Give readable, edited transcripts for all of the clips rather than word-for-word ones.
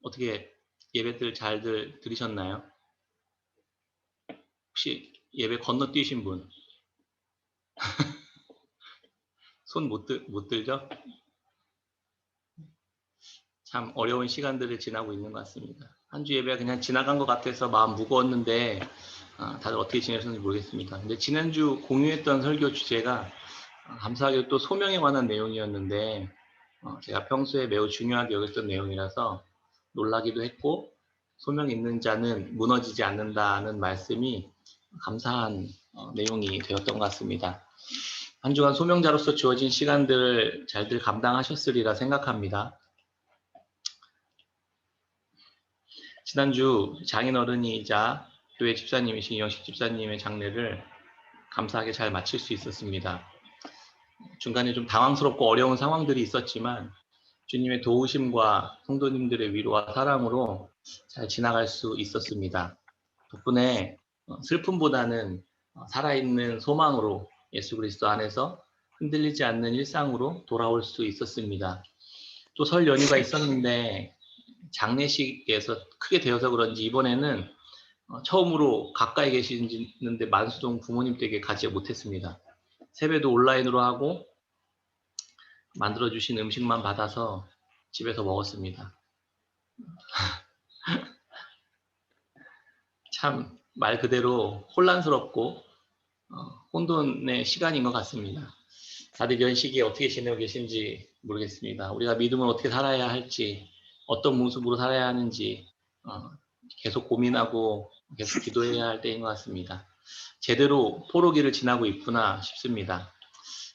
어떻게 예배들 잘들 들으셨나요? 혹시 예배 건너뛰신 분? 손 못 들죠? 참 어려운 시간들을 지나고 있는 것 같습니다. 한 주 예배가 그냥 지나간 것 같아서 마음 무거웠는데 다들 어떻게 지내셨는지 모르겠습니다. 근데 지난주 공유했던 설교 주제가 감사하게도 또 소명에 관한 내용이었는데 제가 평소에 매우 중요하게 여겼던 내용이라서 놀라기도 했고, 소명 있는 자는 무너지지 않는다는 말씀이 감사한 내용이 되었던 것 같습니다. 한 주간 소명자로서 주어진 시간들을 잘들 감당하셨으리라 생각합니다. 지난주 장인어른이자 교회 집사님이신 영식 집사님의 장례를 감사하게 잘 마칠 수 있었습니다. 중간에 좀 당황스럽고 어려운 상황들이 있었지만 주님의 도우심과 성도님들의 위로와 사랑으로 잘 지나갈 수 있었습니다. 덕분에 슬픔보다는 살아있는 소망으로 예수 그리스도 안에서 흔들리지 않는 일상으로 돌아올 수 있었습니다. 또 설 연휴가 있었는데 장례식에서 크게 되어서 그런지 이번에는 처음으로 가까이 계시는데 만수동 부모님 댁에 가지 못했습니다. 세배도 온라인으로 하고 만들어주신 음식만 받아서 집에서 먹었습니다. 참 말 그대로 혼란스럽고 혼돈의 시간인 것 같습니다. 다들 이런 시기에 어떻게 지내고 계신지 모르겠습니다. 우리가 믿음을 어떻게 살아야 할지, 어떤 모습으로 살아야 하는지 계속 고민하고 계속 기도해야 할 때인 것 같습니다. 제대로 포로기를 지나고 있구나 싶습니다.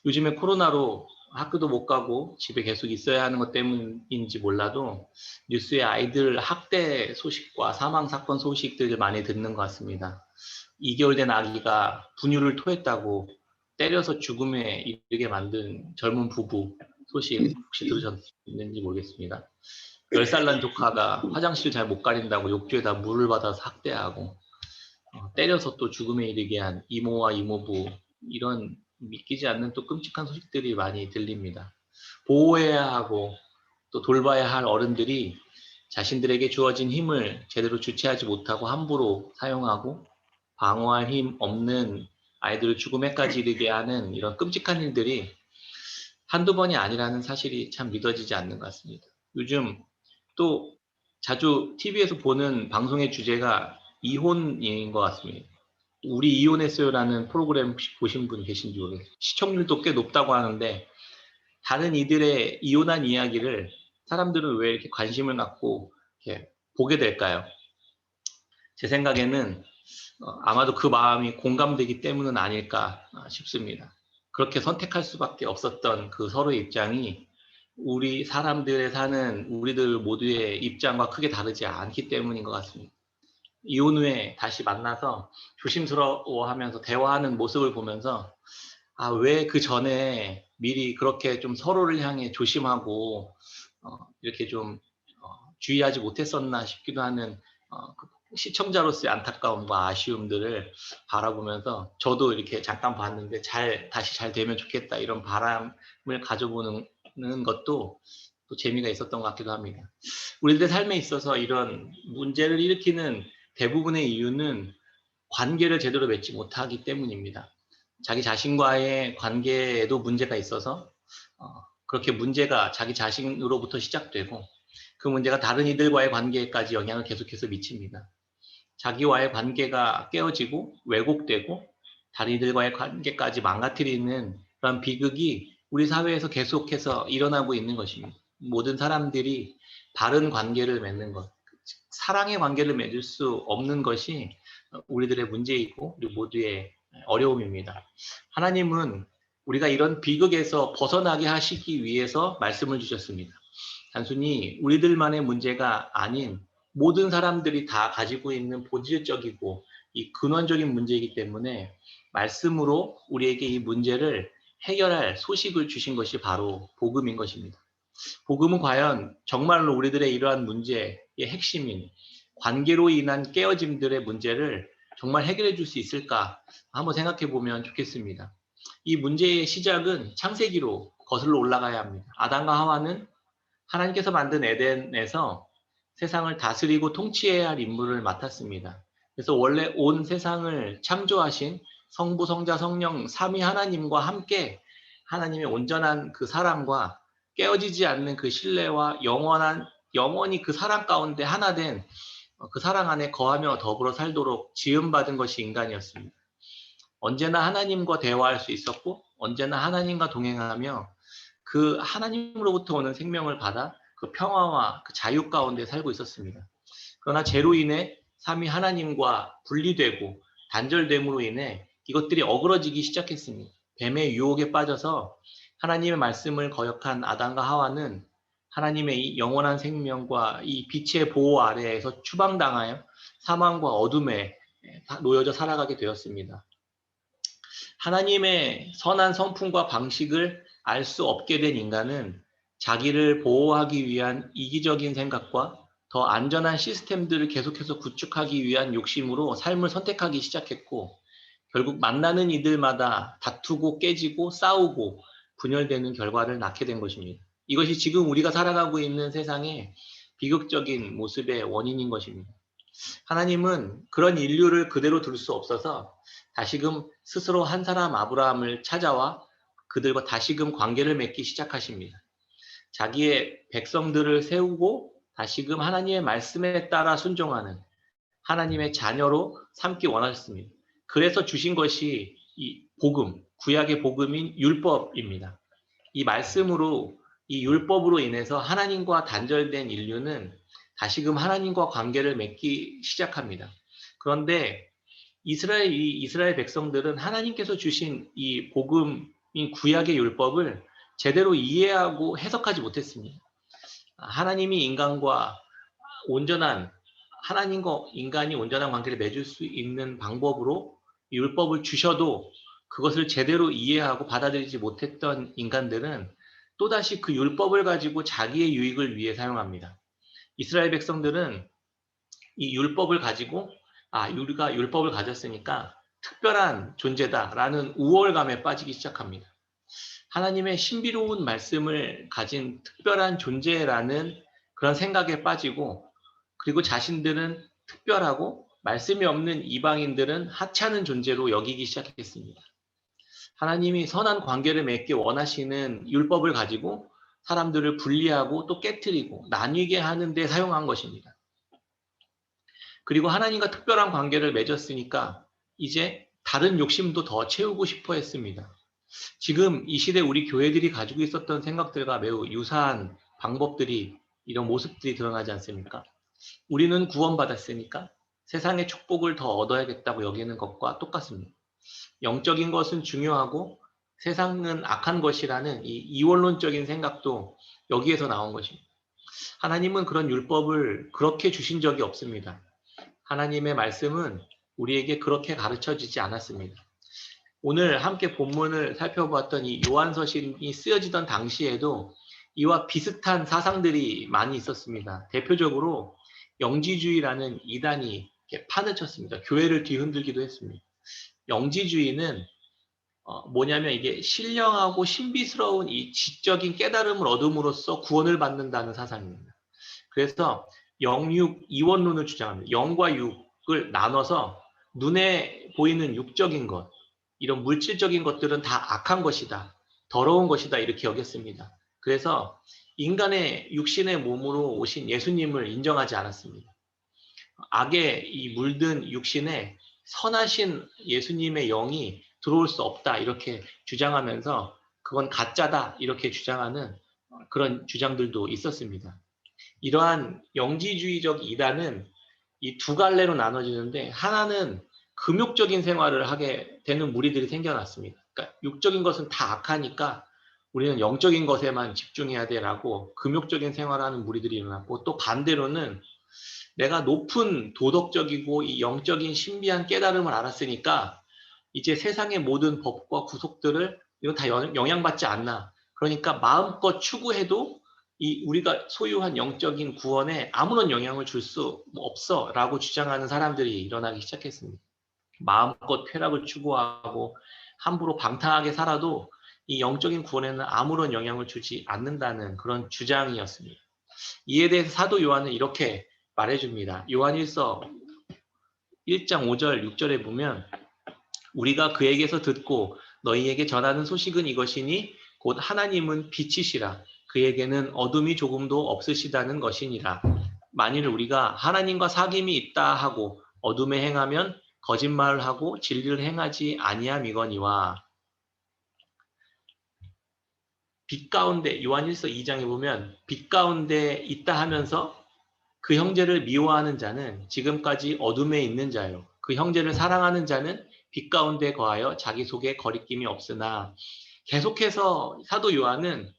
요즘에 코로나로 학교도 못 가고 집에 계속 있어야 하는 것 때문인지 몰라도 뉴스에 아이들 학대 소식과 사망 사건 소식들을 많이 듣는 것 같습니다. 2개월 된 아기가 분유를 토했다고 때려서 죽음에 이르게 만든 젊은 부부 소식 혹시 들으셨는지 모르겠습니다. 10살 난 조카가 화장실 잘 못 가린다고 욕조에다 물을 받아서 학대하고 때려서 또 죽음에 이르게 한 이모와 이모부, 이런 믿기지 않는 또 끔찍한 소식들이 많이 들립니다. 보호해야 하고 또 돌봐야 할 어른들이 자신들에게 주어진 힘을 제대로 주체하지 못하고 함부로 사용하고 방어할 힘 없는 아이들을 죽음에까지 이르게 하는 이런 끔찍한 일들이 한두 번이 아니라는 사실이 참 믿어지지 않는 것 같습니다. 요즘 또 자주 TV에서 보는 방송의 주제가 이혼인 것 같습니다. 우리 이혼했어요라는 프로그램 혹시 보신 분 계신지 모르겠어요. 시청률도 꽤 높다고 하는데 다른 이들의 이혼한 이야기를 사람들은 왜 이렇게 관심을 갖고 이렇게 보게 될까요? 제 생각에는 아마도 그 마음이 공감되기 때문은 아닐까 싶습니다. 그렇게 선택할 수밖에 없었던 그 서로의 입장이 우리 사람들의 사는 우리들 모두의 입장과 크게 다르지 않기 때문인 것 같습니다. 이혼 후에 다시 만나서 조심스러워하면서 대화하는 모습을 보면서 왜 그 전에 미리 그렇게 좀 서로를 향해 조심하고 이렇게 좀 주의하지 못했었나 싶기도 하는 그 시청자로서의 안타까움과 아쉬움들을 바라보면서 저도 이렇게 잠깐 봤는데 다시 잘 되면 좋겠다 이런 바람을 가져보는 것도 또 재미가 있었던 것 같기도 합니다. 우리들의 삶에 있어서 이런 문제를 일으키는 대부분의 이유는 관계를 제대로 맺지 못하기 때문입니다. 자기 자신과의 관계에도 문제가 있어서 그렇게 문제가 자기 자신으로부터 시작되고 그 문제가 다른 이들과의 관계까지 영향을 계속해서 미칩니다. 자기와의 관계가 깨어지고 왜곡되고 다른 이들과의 관계까지 망가뜨리는 그런 비극이 우리 사회에서 계속해서 일어나고 있는 것입니다. 모든 사람들이 바른 관계를 맺는 것, 사랑의 관계를 맺을 수 없는 것이 우리들의 문제이고 우리 모두의 어려움입니다. 하나님은 우리가 이런 비극에서 벗어나게 하시기 위해서 말씀을 주셨습니다. 단순히 우리들만의 문제가 아닌 모든 사람들이 다 가지고 있는 본질적이고 이 근원적인 문제이기 때문에 말씀으로 우리에게 이 문제를 해결할 소식을 주신 것이 바로 복음인 것입니다. 복음은 과연 정말로 우리들의 이러한 문제의 핵심인 관계로 인한 깨어짐들의 문제를 정말 해결해 줄 수 있을까 한번 생각해 보면 좋겠습니다. 이 문제의 시작은 창세기로 거슬러 올라가야 합니다. 아담과 하와는 하나님께서 만든 에덴에서 세상을 다스리고 통치해야 할 임무를 맡았습니다. 그래서 원래 온 세상을 창조하신 성부, 성자, 성령 삼위 하나님과 함께 하나님의 온전한 그 사랑과 깨어지지 않는 그 신뢰와 영원히 그 사랑 가운데 하나 된 그 사랑 안에 거하며 더불어 살도록 지음받은 것이 인간이었습니다. 언제나 하나님과 대화할 수 있었고 언제나 하나님과 동행하며 그 하나님으로부터 오는 생명을 받아 그 평화와 그 자유 가운데 살고 있었습니다. 그러나 죄로 인해 삼위 하나님과 분리되고 단절됨으로 인해 이것들이 어그러지기 시작했습니다. 뱀의 유혹에 빠져서 하나님의 말씀을 거역한 아담과 하와는 하나님의 이 영원한 생명과 이 빛의 보호 아래에서 추방당하여 사망과 어둠에 놓여져 살아가게 되었습니다. 하나님의 선한 성품과 방식을 알 수 없게 된 인간은 자기를 보호하기 위한 이기적인 생각과 더 안전한 시스템들을 계속해서 구축하기 위한 욕심으로 삶을 선택하기 시작했고 결국 만나는 이들마다 다투고 깨지고 싸우고 분열되는 결과를 낳게 된 것입니다. 이것이 지금 우리가 살아가고 있는 세상의 비극적인 모습의 원인인 것입니다. 하나님은 그런 인류를 그대로 둘 수 없어서 다시금 스스로 한 사람 아브라함을 찾아와 그들과 다시금 관계를 맺기 시작하십니다. 자기의 백성들을 세우고 다시금 하나님의 말씀에 따라 순종하는 하나님의 자녀로 삼기 원하셨습니다. 그래서 주신 것이 이 복음, 구약의 복음인 율법입니다. 이 말씀으로 이 율법으로 인해서 하나님과 단절된 인류는 다시금 하나님과 관계를 맺기 시작합니다. 그런데 이스라엘 백성들은 하나님께서 주신 이 복음인 구약의 율법을 제대로 이해하고 해석하지 못했습니다. 하나님이 인간과 온전한 하나님과 인간이 온전한 관계를 맺을 수 있는 방법으로 율법을 주셔도 그것을 제대로 이해하고 받아들이지 못했던 인간들은 또다시 그 율법을 가지고 자기의 유익을 위해 사용합니다. 이스라엘 백성들은 이 율법을 가지고 우리가 율법을 가졌으니까 특별한 존재다라는 우월감에 빠지기 시작합니다. 하나님의 신비로운 말씀을 가진 특별한 존재라는 그런 생각에 빠지고 그리고 자신들은 특별하고 말씀이 없는 이방인들은 하찮은 존재로 여기기 시작했습니다. 하나님이 선한 관계를 맺기 원하시는 율법을 가지고 사람들을 분리하고 또 깨트리고 나뉘게 하는 데 사용한 것입니다. 그리고 하나님과 특별한 관계를 맺었으니까 이제 다른 욕심도 더 채우고 싶어 했습니다. 지금 이 시대 우리 교회들이 가지고 있었던 생각들과 매우 유사한 방법들이 이런 모습들이 드러나지 않습니까? 우리는 구원받았으니까 세상의 축복을 더 얻어야겠다고 여기는 것과 똑같습니다. 영적인 것은 중요하고 세상은 악한 것이라는 이 이원론적인 생각도 여기에서 나온 것입니다. 하나님은 그런 율법을 그렇게 주신 적이 없습니다. 하나님의 말씀은 우리에게 그렇게 가르쳐지지 않았습니다. 오늘 함께 본문을 살펴보았던 이 요한서신이 쓰여지던 당시에도 이와 비슷한 사상들이 많이 있었습니다. 대표적으로 영지주의라는 이단이 판을 쳤습니다. 교회를 뒤흔들기도 했습니다. 영지주의는 뭐냐면 이게 신령하고 신비스러운 이 지적인 깨달음을 얻음으로써 구원을 받는다는 사상입니다. 그래서 영육 이원론을 주장합니다. 영과 육을 나눠서 눈에 보이는 육적인 것, 이런 물질적인 것들은 다 악한 것이다, 더러운 것이다 이렇게 여겼습니다. 그래서 인간의 육신의 몸으로 오신 예수님을 인정하지 않았습니다. 악에 이 물든 육신에 선하신 예수님의 영이 들어올 수 없다 이렇게 주장하면서 그건 가짜다 이렇게 주장하는 그런 주장들도 있었습니다. 이러한 영지주의적 이단은 이 두 갈래로 나눠지는데 하나는 금욕적인 생활을 하게 되는 무리들이 생겨났습니다. 그러니까 육적인 것은 다 악하니까 우리는 영적인 것에만 집중해야 돼라고 금욕적인 생활을 하는 무리들이 일어났고 또 반대로는 내가 높은 도덕적이고 이 영적인 신비한 깨달음을 알았으니까 이제 세상의 모든 법과 구속들을 이건 다 영향받지 않나. 그러니까 마음껏 추구해도 이 우리가 소유한 영적인 구원에 아무런 영향을 줄 수 없어라고 주장하는 사람들이 일어나기 시작했습니다. 마음껏 쾌락을 추구하고 함부로 방탕하게 살아도 이 영적인 구원에는 아무런 영향을 주지 않는다는 그런 주장이었습니다. 이에 대해서 사도 요한은 이렇게 말해줍니다. 요한일서 1장 5절, 6절에 보면 우리가 그에게서 듣고 너희에게 전하는 소식은 이것이니 곧 하나님은 빛이시라. 그에게는 어둠이 조금도 없으시다는 것이니라. 만일 우리가 하나님과 사귐이 있다 하고 어둠에 행하면 거짓말을 하고 진리를 행하지 아니함이거니와. 빛 가운데 요한일서 2장에 보면 빛 가운데 있다 하면서 그 형제를 미워하는 자는 지금까지 어둠에 있는 자요. 그 형제를 사랑하는 자는 빛 가운데 거하여 자기 속에 거리낌이 없으나. 계속해서 사도 요한은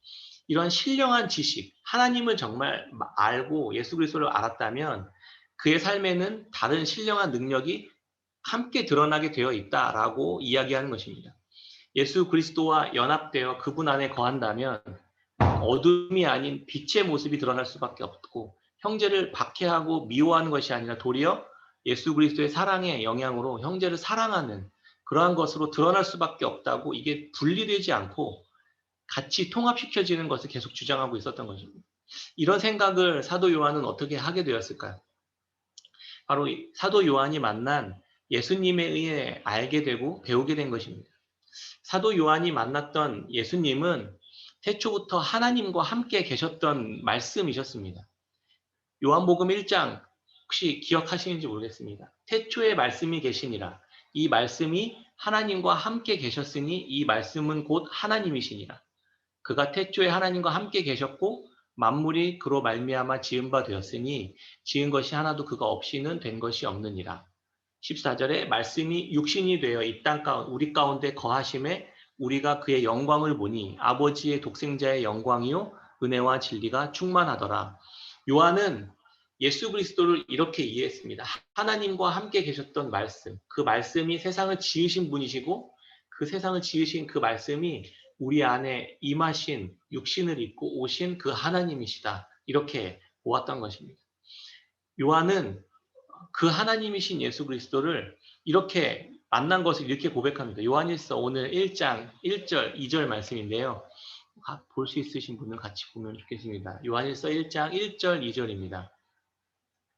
이런 신령한 지식, 하나님을 정말 알고 예수 그리스도를 알았다면 그의 삶에는 다른 신령한 능력이 함께 드러나게 되어 있다라고 이야기하는 것입니다. 예수 그리스도와 연합되어 그분 안에 거한다면 어둠이 아닌 빛의 모습이 드러날 수밖에 없고, 형제를 박해하고 미워하는 것이 아니라 도리어 예수 그리스도의 사랑의 영향으로 형제를 사랑하는 그러한 것으로 드러날 수밖에 없다고, 이게 분리되지 않고 같이 통합시켜지는 것을 계속 주장하고 있었던 것입니다. 이런 생각을 사도 요한은 어떻게 하게 되었을까요? 바로 사도 요한이 만난 예수님에 의해 알게 되고 배우게 된 것입니다. 사도 요한이 만났던 예수님은 태초부터 하나님과 함께 계셨던 말씀이셨습니다. 요한복음 1장 혹시 기억하시는지 모르겠습니다. 태초에 말씀이 계시니라. 이 말씀이 하나님과 함께 계셨으니 이 말씀은 곧 하나님이시니라. 그가 태초에 하나님과 함께 계셨고 만물이 그로 말미암아 지은 바 되었으니 지은 것이 하나도 그가 없이는 된 것이 없느니라. 14절에 말씀이 육신이 되어 이 땅 가운데 우리 가운데 거하심에 우리가 그의 영광을 보니 아버지의 독생자의 영광이요 은혜와 진리가 충만하더라. 요한은 예수 그리스도를 이렇게 이해했습니다. 하나님과 함께 계셨던 말씀, 그 말씀이 세상을 지으신 분이시고 그 세상을 지으신 그 말씀이 우리 안에 임하신 육신을 입고 오신 그 하나님이시다. 이렇게 보았던 것입니다. 요한은 그 하나님이신 예수 그리스도를 이렇게 만난 것을 이렇게 고백합니다. 요한일서 오늘 1장 1절 2절 말씀인데요. 볼 수 있으신 분은 같이 보면 좋겠습니다. 요한일서 1장 1절 2절입니다.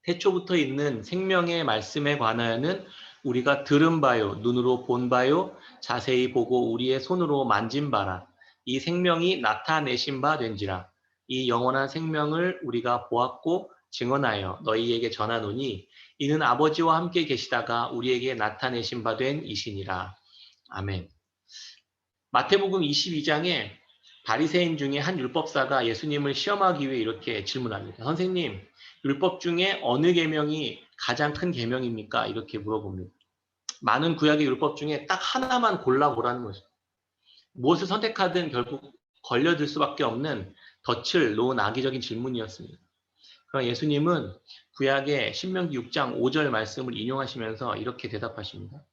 태초부터 있는 생명의 말씀에 관하여는 우리가 들은 바요, 눈으로 본 바요, 자세히 보고 우리의 손으로 만진 바라. 이 생명이 나타내신 바 된지라. 이 영원한 생명을 우리가 보았고 증언하여 너희에게 전하노니 이는 아버지와 함께 계시다가 우리에게 나타내신 바 된 이시니라. 아멘. 마태복음 22장에 바리새인 중에 한 율법사가 예수님을 시험하기 위해 이렇게 질문합니다. 선생님, 율법 중에 어느 계명이 가장 큰 계명입니까? 이렇게 물어봅니다. 많은 구약의 율법 중에 딱 하나만 골라보라는 거죠. 무엇을 선택하든 결국 걸려들 수밖에 없는 덫을 놓은 악의적인 질문이었습니다. 그러나 예수님은 구약의 신명기 6장 5절 말씀을 인용하시면서 이렇게 대답하십니다.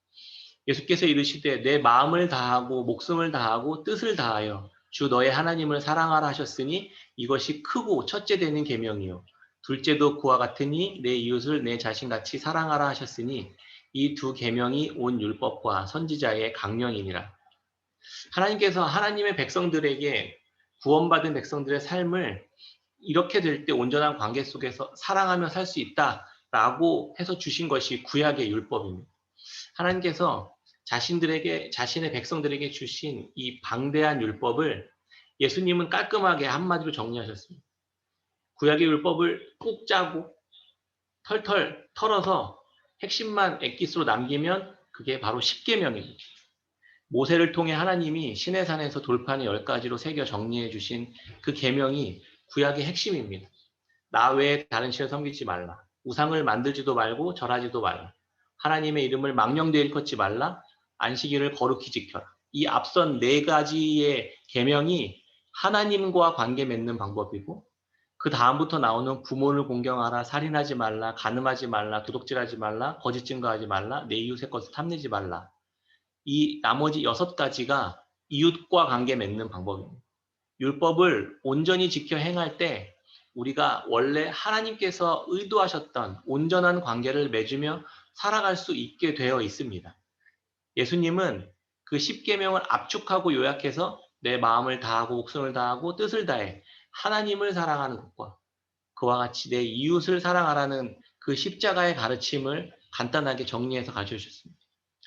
예수께서 이르시되 내 마음을 다하고 목숨을 다하고 뜻을 다하여 주 너의 하나님을 사랑하라 하셨으니 이것이 크고 첫째 되는 계명이요 둘째도 그와 같으니 내 이웃을 내 자신같이 사랑하라 하셨으니 이 두 계명이 온 율법과 선지자의 강령이니라. 하나님께서 하나님의 백성들에게 구원받은 백성들의 삶을 이렇게 될 때 온전한 관계 속에서 사랑하며 살 수 있다라고 해서 주신 것이 구약의 율법입니다. 하나님께서 자신의 백성들에게 주신 이 방대한 율법을 예수님은 깔끔하게 한마디로 정리하셨습니다. 구약의 율법을 꼭 짜고 털털 털어서 핵심만 엑기스로 남기면 그게 바로 십계명입니다. 모세를 통해 하나님이 시내산에서 돌판에 10가지로 새겨 정리해 주신 그 계명이 구약의 핵심입니다. 나 외에 다른 신을 섬기지 말라. 우상을 만들지도 말고 절하지도 말라. 하나님의 이름을 망령되이 일컫지 말라. 안식일을 거룩히 지켜라. 이 앞선 4가지의 계명이 하나님과 관계 맺는 방법이고 그 다음부터 나오는 부모를 공경하라, 살인하지 말라, 간음하지 말라, 도둑질하지 말라, 거짓 증거하지 말라, 내 이웃의 것을 탐내지 말라. 이 나머지 6가지가 이웃과 관계 맺는 방법입니다. 율법을 온전히 지켜 행할 때 우리가 원래 하나님께서 의도하셨던 온전한 관계를 맺으며 살아갈 수 있게 되어 있습니다. 예수님은 그 10계명을 압축하고 요약해서 내 마음을 다하고 목숨을 다하고 뜻을 다해 하나님을 사랑하는 것과 그와 같이 내 이웃을 사랑하라는 그 십자가의 가르침을 간단하게 정리해서 가르쳐 주셨습니다.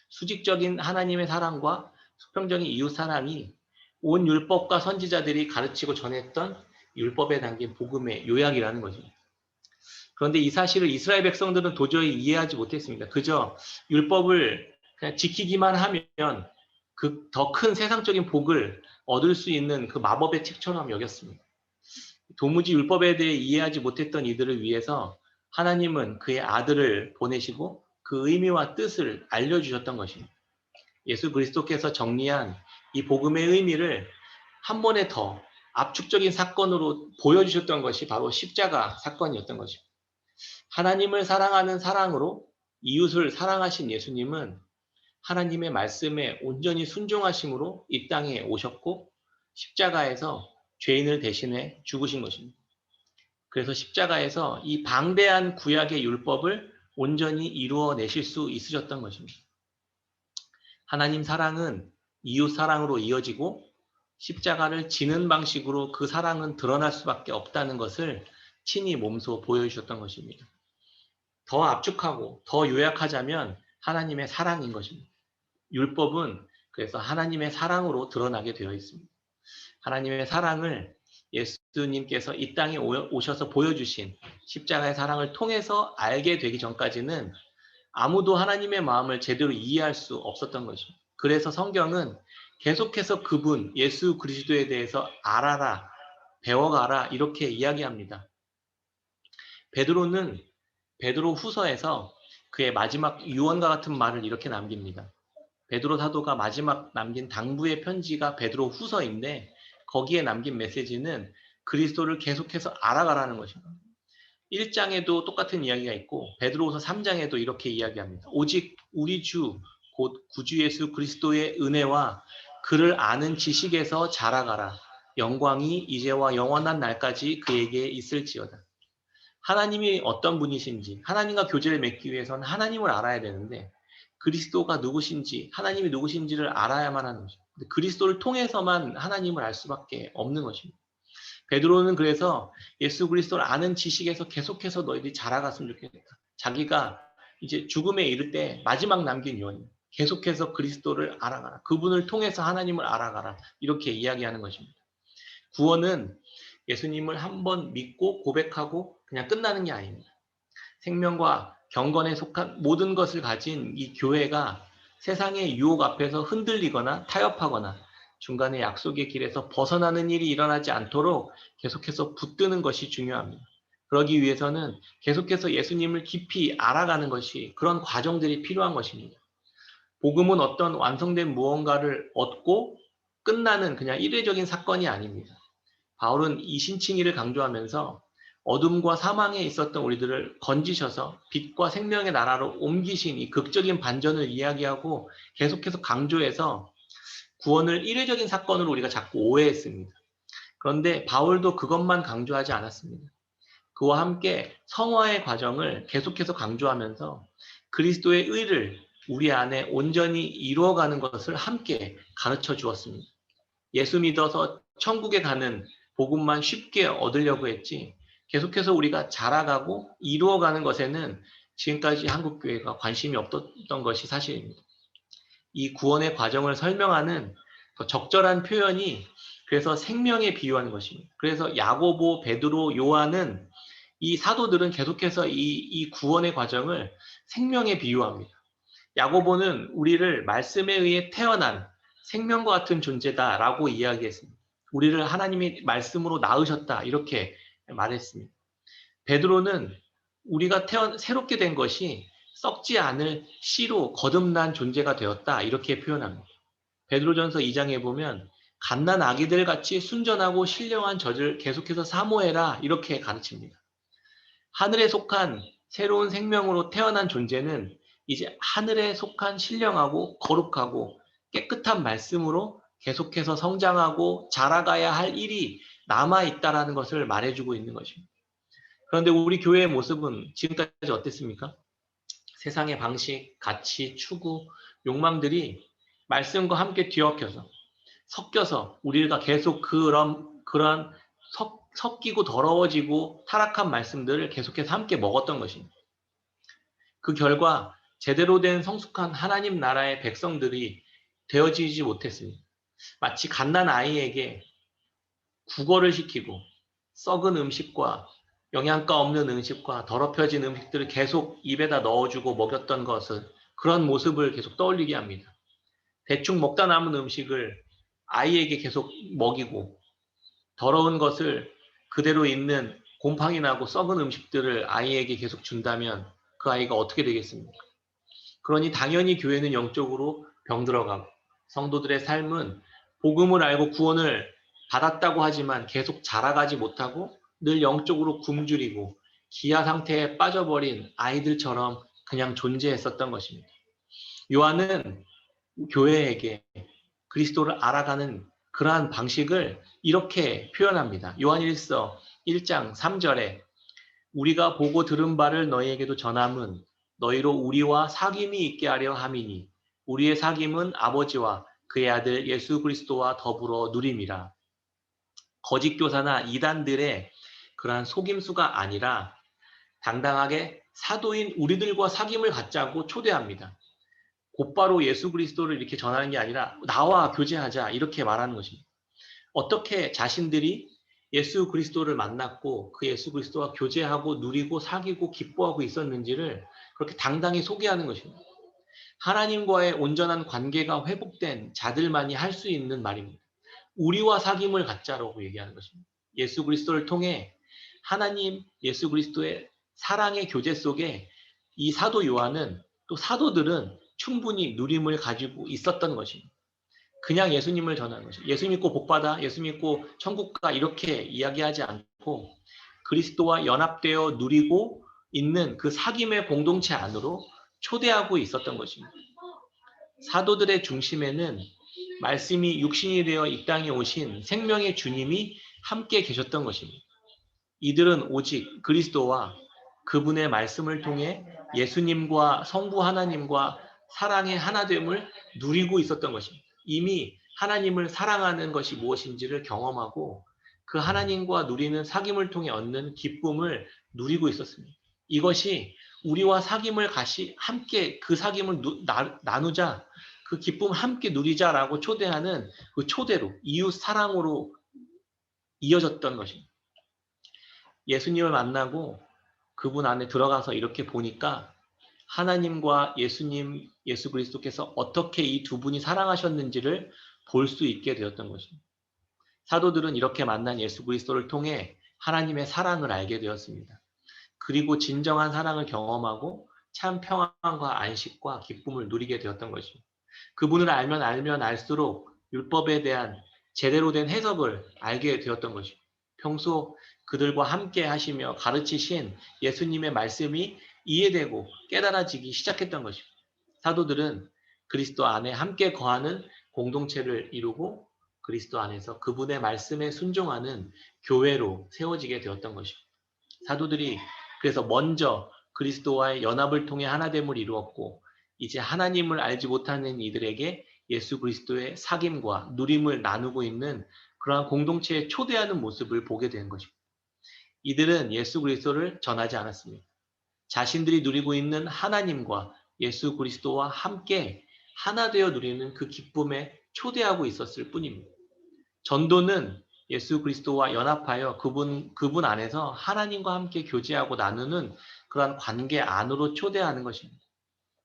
수직적인 하나님의 사랑과 수평적인 이웃 사랑이 온 율법과 선지자들이 가르치고 전했던 율법에 담긴 복음의 요약이라는 거죠. 그런데 이 사실을 이스라엘 백성들은 도저히 이해하지 못했습니다. 그저 율법을 그냥 지키기만 하면 그 더 큰 세상적인 복을 얻을 수 있는 그 마법의 책처럼 여겼습니다. 도무지 율법에 대해 이해하지 못했던 이들을 위해서 하나님은 그의 아들을 보내시고 그 의미와 뜻을 알려주셨던 것입니다. 예수 그리스도께서 정리한 이 복음의 의미를 한 번에 더 압축적인 사건으로 보여주셨던 것이 바로 십자가 사건이었던 것입니다. 하나님을 사랑하는 사랑으로 이웃을 사랑하신 예수님은 하나님의 말씀에 온전히 순종하심으로 이 땅에 오셨고 십자가에서 죄인을 대신해 죽으신 것입니다. 그래서 십자가에서 이 방대한 구약의 율법을 온전히 이루어내실 수 있으셨던 것입니다. 하나님 사랑은 이웃 사랑으로 이어지고 십자가를 지는 방식으로 그 사랑은 드러날 수밖에 없다는 것을 친히 몸소 보여주셨던 것입니다. 더 압축하고 더 요약하자면 하나님의 사랑인 것입니다. 율법은 그래서 하나님의 사랑으로 드러나게 되어 있습니다. 하나님의 사랑을 예수님께서 이 땅에 오셔서 보여주신 십자가의 사랑을 통해서 알게 되기 전까지는 아무도 하나님의 마음을 제대로 이해할 수 없었던 것입니다. 그래서 성경은 계속해서 그분 예수 그리스도에 대해서 알아라, 배워가라 이렇게 이야기합니다. 베드로는 베드로 후서에서 그의 마지막 유언과 같은 말을 이렇게 남깁니다. 베드로 사도가 마지막 남긴 당부의 편지가 베드로 후서인데 거기에 남긴 메시지는 그리스도를 계속해서 알아가라는 것입니다. 1장에도 똑같은 이야기가 있고 베드로후서 3장에도 이렇게 이야기합니다. 오직 우리 주 곧 구주 예수 그리스도의 은혜와 그를 아는 지식에서 자라가라. 영광이 이제와 영원한 날까지 그에게 있을지어다. 하나님이 어떤 분이신지 하나님과 교제를 맺기 위해서는 하나님을 알아야 되는데 그리스도가 누구신지 하나님이 누구신지를 알아야만 하는 것입니다. 그리스도를 통해서만 하나님을 알 수밖에 없는 것입니다. 베드로는 그래서 예수 그리스도를 아는 지식에서 계속해서 너희들이 자라갔으면 좋겠다. 자기가 이제 죽음에 이를 때 마지막 남긴 유언이에요. 계속해서 그리스도를 알아가라. 그분을 통해서 하나님을 알아가라. 이렇게 이야기하는 것입니다. 구원은 예수님을 한번 믿고 고백하고 그냥 끝나는 게 아닙니다. 생명과 경건에 속한 모든 것을 가진 이 교회가 세상의 유혹 앞에서 흔들리거나 타협하거나 중간에 약속의 길에서 벗어나는 일이 일어나지 않도록 계속해서 붙드는 것이 중요합니다. 그러기 위해서는 계속해서 예수님을 깊이 알아가는 것이 그런 과정들이 필요한 것입니다. 복음은 어떤 완성된 무언가를 얻고 끝나는 그냥 일회적인 사건이 아닙니다. 바울은 이 신칭의를 강조하면서 어둠과 사망에 있었던 우리들을 건지셔서 빛과 생명의 나라로 옮기신 이 극적인 반전을 이야기하고 계속해서 강조해서 구원을 일회적인 사건으로 우리가 자꾸 오해했습니다. 그런데 바울도 그것만 강조하지 않았습니다. 그와 함께 성화의 과정을 계속해서 강조하면서 그리스도의 의를 우리 안에 온전히 이루어가는 것을 함께 가르쳐 주었습니다. 예수 믿어서 천국에 가는 복음만 쉽게 얻으려고 했지 계속해서 우리가 자라가고 이루어가는 것에는 지금까지 한국교회가 관심이 없었던 것이 사실입니다. 이 구원의 과정을 설명하는 더 적절한 표현이 그래서 생명에 비유하는 것입니다. 그래서 야고보, 베드로, 요한은 이 사도들은 계속해서 이 구원의 과정을 생명에 비유합니다. 야고보는 우리를 말씀에 의해 태어난 생명과 같은 존재다라고 이야기했습니다. 우리를 하나님이 말씀으로 낳으셨다 이렇게 말했습니다. 베드로는 우리가 새롭게 된 것이 썩지 않을 씨로 거듭난 존재가 되었다 이렇게 표현합니다. 베드로전서 2장에 보면 갓난 아기들 같이 순전하고 신령한 젖을 계속해서 사모해라 이렇게 가르칩니다. 하늘에 속한 새로운 생명으로 태어난 존재는 이제 하늘에 속한 신령하고 거룩하고 깨끗한 말씀으로 계속해서 성장하고 자라가야 할 일이 남아있다라는 것을 말해주고 있는 것입니다. 그런데 우리 교회의 모습은 지금까지 어땠습니까? 세상의 방식, 가치, 추구, 욕망들이 말씀과 함께 뒤엉켜서 섞여서 우리가 계속 그런 섞이고 더러워지고 타락한 말씀들을 계속해서 함께 먹었던 것입니다. 그 결과 제대로 된 성숙한 하나님 나라의 백성들이 되어지지 못했습니다. 마치 갓난 아이에게 국어를 시키고 썩은 음식과 영양가 없는 음식과 더럽혀진 음식들을 계속 입에다 넣어주고 먹였던 것은 그런 모습을 계속 떠올리게 합니다. 대충 먹다 남은 음식을 아이에게 계속 먹이고 더러운 것을 그대로 있는 곰팡이 나고 썩은 음식들을 아이에게 계속 준다면 그 아이가 어떻게 되겠습니까? 그러니 당연히 교회는 영적으로 병들어가고 성도들의 삶은 복음을 알고 구원을 받았다고 하지만 계속 자라가지 못하고 늘 영적으로 굶주리고 기아 상태에 빠져버린 아이들처럼 그냥 존재했었던 것입니다. 요한은 교회에게 그리스도를 알아가는 그러한 방식을 이렇게 표현합니다. 요한일서 1장 3절에 우리가 보고 들은 바를 너희에게도 전함은 너희로 우리와 사귐이 있게 하려 함이니 우리의 사귐은 아버지와 그의 아들 예수 그리스도와 더불어 누림이라. 거짓 교사나 이단들의 그러한 속임수가 아니라 당당하게 사도인 우리들과 사귐을 갖자고 초대합니다. 곧바로 예수 그리스도를 이렇게 전하는 게 아니라 나와 교제하자 이렇게 말하는 것입니다. 어떻게 자신들이 예수 그리스도를 만났고 그 예수 그리스도와 교제하고 누리고 사귀고 기뻐하고 있었는지를 그렇게 당당히 소개하는 것입니다. 하나님과의 온전한 관계가 회복된 자들만이 할 수 있는 말입니다. 우리와 사귐을 갖자라고 얘기하는 것입니다. 예수 그리스도를 통해 하나님 예수 그리스도의 사랑의 교제 속에 이 사도 요한은 또 사도들은 충분히 누림을 가지고 있었던 것입니다. 그냥 예수님을 전하는 것이죠. 예수 믿고 복받아, 예수 믿고 천국 가 이렇게 이야기하지 않고 그리스도와 연합되어 누리고 있는 그 사귐의 공동체 안으로 초대하고 있었던 것입니다. 사도들의 중심에는 말씀이 육신이 되어 이 땅에 오신 생명의 주님이 함께 계셨던 것입니다. 이들은 오직 그리스도와 그분의 말씀을 통해 예수님과 성부 하나님과 사랑의 하나됨을 누리고 있었던 것입니다. 이미 하나님을 사랑하는 것이 무엇인지를 경험하고 그 하나님과 누리는 사귐을 통해 얻는 기쁨을 누리고 있었습니다. 이것이 우리와 사귐을 같이 함께 그 사귐을 나누자, 그 기쁨을 함께 누리자라고 초대하는 그 초대로 이웃 사랑으로 이어졌던 것입니다. 예수님을 만나고 그분 안에 들어가서 이렇게 보니까 하나님과 예수님, 예수 그리스도께서 어떻게 이 두 분이 사랑하셨는지를 볼 수 있게 되었던 것입니다. 사도들은 이렇게 만난 예수 그리스도를 통해 하나님의 사랑을 알게 되었습니다. 그리고 진정한 사랑을 경험하고 참 평안과 안식과 기쁨을 누리게 되었던 것입니다. 그분을 알면 알수록 율법에 대한 제대로 된 해석을 알게 되었던 것입니다. 평소 그들과 함께 하시며 가르치신 예수님의 말씀이 이해되고 깨달아지기 시작했던 것입니다. 사도들은 그리스도 안에 함께 거하는 공동체를 이루고 그리스도 안에서 그분의 말씀에 순종하는 교회로 세워지게 되었던 것입니다. 사도들이 그래서 먼저 그리스도와의 연합을 통해 하나됨을 이루었고 이제 하나님을 알지 못하는 이들에게 예수 그리스도의 사귐과 누림을 나누고 있는 그러한 공동체에 초대하는 모습을 보게 된 것입니다. 이들은 예수 그리스도를 전하지 않았습니다. 자신들이 누리고 있는 하나님과 예수 그리스도와 함께 하나 되어 누리는 그 기쁨에 초대하고 있었을 뿐입니다. 전도는 예수 그리스도와 연합하여 그분 안에서 하나님과 함께 교제하고 나누는 그러한 관계 안으로 초대하는 것입니다.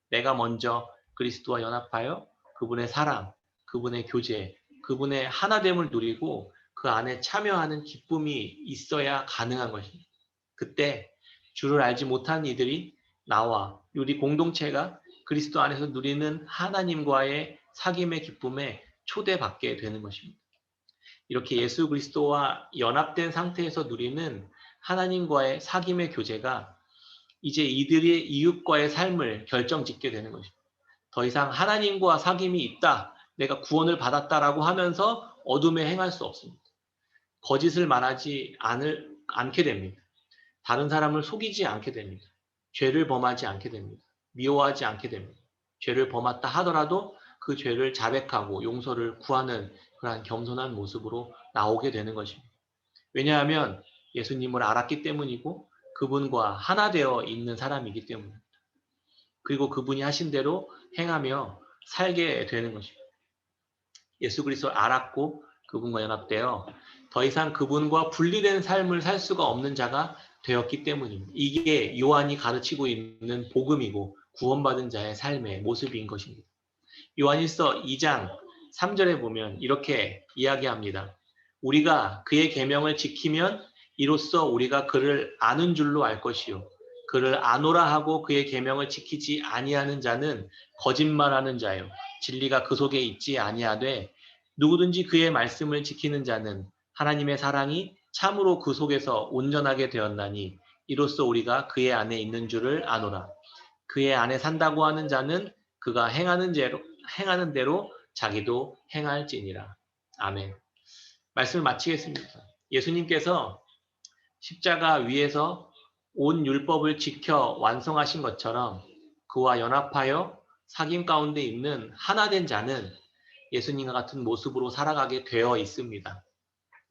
내가 먼저 그리스도와 연합하여 그분의 사랑, 그분의 교제, 그분의 하나됨을 누리고 그 안에 참여하는 기쁨이 있어야 가능한 것입니다. 그때 주를 알지 못한 이들이 나와 우리 공동체가 그리스도 안에서 누리는 하나님과의 사귐의 기쁨에 초대받게 되는 것입니다. 이렇게 예수 그리스도와 연합된 상태에서 누리는 하나님과의 사귐의 교제가 이제 이들의 이웃과의 삶을 결정짓게 되는 것입니다. 더 이상 하나님과 사귐이 있다, 내가 구원을 받았다라고 하면서 어둠에 행할 수 없습니다. 거짓을 말하지 않게 됩니다. 다른 사람을 속이지 않게 됩니다. 죄를 범하지 않게 됩니다. 미워하지 않게 됩니다. 죄를 범했다 하더라도 그 죄를 자백하고 용서를 구하는 그러한 겸손한 모습으로 나오게 되는 것입니다. 왜냐하면 예수님을 알았기 때문이고 그분과 하나 되어 있는 사람이기 때문입니다. 그리고 그분이 하신 대로 행하며 살게 되는 것입니다. 예수 그리스도를 알았고 그분과 연합되어 더 이상 그분과 분리된 삶을 살 수가 없는 자가 되었기 때문입니다. 이게 요한이 가르치고 있는 복음이고 구원받은 자의 삶의 모습인 것입니다. 요한일서 2장 3절에 보면 이렇게 이야기합니다. 우리가 그의 계명을 지키면 이로써 우리가 그를 아는 줄로 알 것이요 그를 아노라 하고 그의 계명을 지키지 아니하는 자는 거짓말하는 자요 진리가 그 속에 있지 아니하되 누구든지 그의 말씀을 지키는 자는 하나님의 사랑이 참으로 그 속에서 온전하게 되었나니 이로써 우리가 그의 안에 있는 줄을 아노라. 그의 안에 산다고 하는 자는 그가 행하는 대로 자기도 행할지니라. 아멘. 말씀을 마치겠습니다. 예수님께서 십자가 위에서 온 율법을 지켜 완성하신 것처럼 그와 연합하여 사귐 가운데 있는 하나된 자는 예수님과 같은 모습으로 살아가게 되어 있습니다.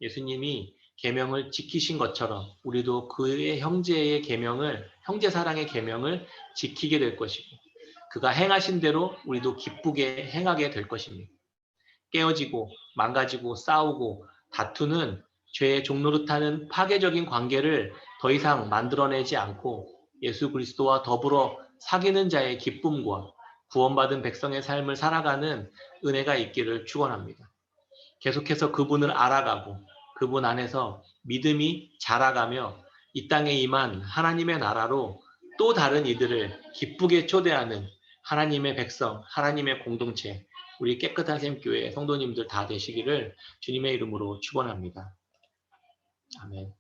예수님이 계명을 지키신 것처럼 우리도 그의 형제의 계명을 형제 사랑의 계명을 지키게 될 것이고 그가 행하신 대로 우리도 기쁘게 행하게 될 것입니다. 깨어지고 망가지고 싸우고 다투는 죄의 종노릇하는 파괴적인 관계를 더 이상 만들어내지 않고 예수 그리스도와 더불어 사귀는 자의 기쁨과 구원받은 백성의 삶을 살아가는 은혜가 있기를 축원합니다. 계속해서 그분을 알아가고 그분 안에서 믿음이 자라가며 이 땅에 임한 하나님의 나라로 또 다른 이들을 기쁘게 초대하는 하나님의 백성, 하나님의 공동체, 우리 깨끗한 샘교회 성도님들 다 되시기를 주님의 이름으로 축원합니다. 아멘.